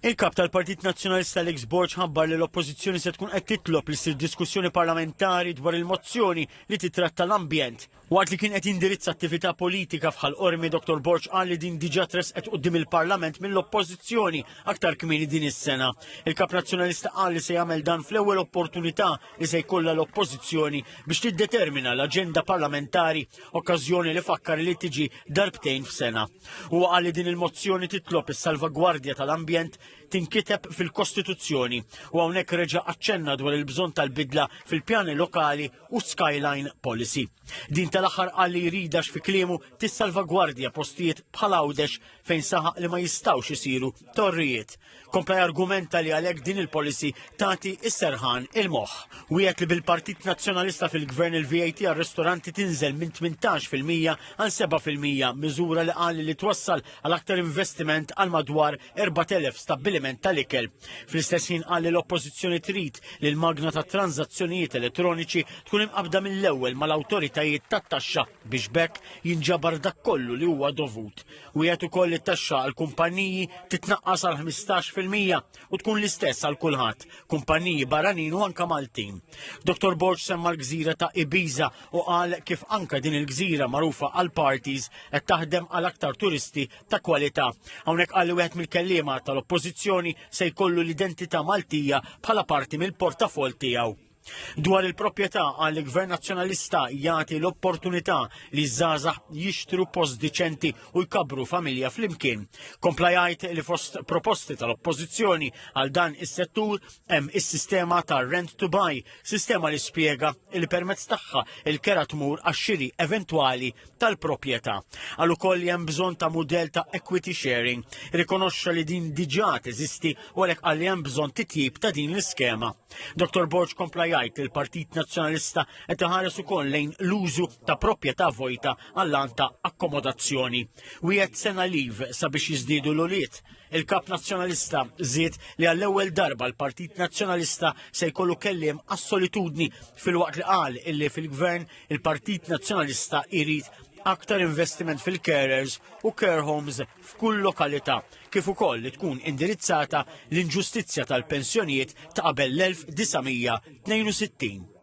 Il-kap tal-Partit Nazzjonalista Alex Borg ħabbar li l-oppożizzjoni se tkun qed titlob li ssir diskussjoni parlamentari dwar il-mozzjoni li titratta l-ambjent. Waqt li kien qed jindirizza attività politika fħal qormi Dr. Borg qal li din diġà tresqet quddiem il-Parlament mill-oppożizzjoni aktar kmieni din is-sena. Il-kap Nazzjonalista qal li se jagħmel dan fl-ewwel opportunità li se jkollha l-oppożizzjoni biex tiddetermina l-aġenda parlamentari, okkażjoni li fakkar li tiġi darbtejn f'sena. Huwa qal li din il-mozzjoni titlob is-salvagwardja tal-ambjent tinkiteb fil-Kostituzzjoni u hawnhekk reġa' aċċenna dwar il-bżonn tal-bidla fil-pjani lokali u skyline policy. Din tal-aħħar qal li jridax fi kliemu tissalvagwardja postijiet bħal Għawdex fejn saħaq li ma jistgħux isiru torrijiet. Kompla argumenta li għalhekk din il-policy tagħti is-serħan il-moħħ. Wieħed li bil-Partit Nazzjonalista fil-Gvern il-VAT għar-ristoranti tinżel minn 18% għal 7%, miżura li qal li twassal għal aktar investiment għal madwar 4,000 stabbiliment tal-ikel. Fl-istess ħin qal li l-oppożizzjoni trid li l-magna tat tranzazzjonijiet elettroniċi tkun imqabda mill-ewwel mal-awtoritajiet tat-taxxa biex bekk jinġabar dak kollu li huwa dovut. Wieħed ukoll it-taxxa għal kumpaniji titnaqqas għal 15% u tkun l-istess għal kulħadd, kumpaniji barranin u anke Maltin. Dr. Borg semma l-gżira ta' Ibiza u qal kif anke din il-gżira magħrufa għal parties qed taħdem għal aktar turisti ta' kwalità. Hawnhekk qal li wieħed mill-kelliema tal-oppożizzjoni se jkollu l-identità Maltija bħala parti mill-portafol tiegħu. Dwar il-proprjetà għal gvern nazzjonalista jagħti l-opportunità li żgħażagħ jixtru post diċenti u jkabbru familja flimkien. Kompla jgħid li fost proposti tal-oppożizzjoni għal dan is-settur hemm is-sistema ta' rent to buy, sistema li spjega li permezz tagħha il-kera tmur għax-xiri eventwali tal-proprjetà. Għal ukoll li hemm bżonn ta' mudell ta' equity sharing, rikonoxxa li din diġà teżisti u għalhekk qal li hemm bżonn titjib ta' din l-iskema. Dr. Borg kompla jgħid il-Partit Nazzjonalista qed iħares ukoll lejn l-użu ta' proprjetà vojta għall-għan ta' akkomodazzjoni. Wieħed sena liv sabiex jiżdiedu l-uliet. Il-kap nazzjonalista żied li għall-ewwel darba l-Partit Nazzjonalista se jkollu kelliem għas-solitudni filwaqt li qal illi fil-Gvern il-Partit Nazzjonalista jrid aktar investiment fil-carers u care homes f'kull lokalità, kif ukoll li tkun indirizzata l-inġustizzja tal-pensjonijiet ta' qabel l-1962.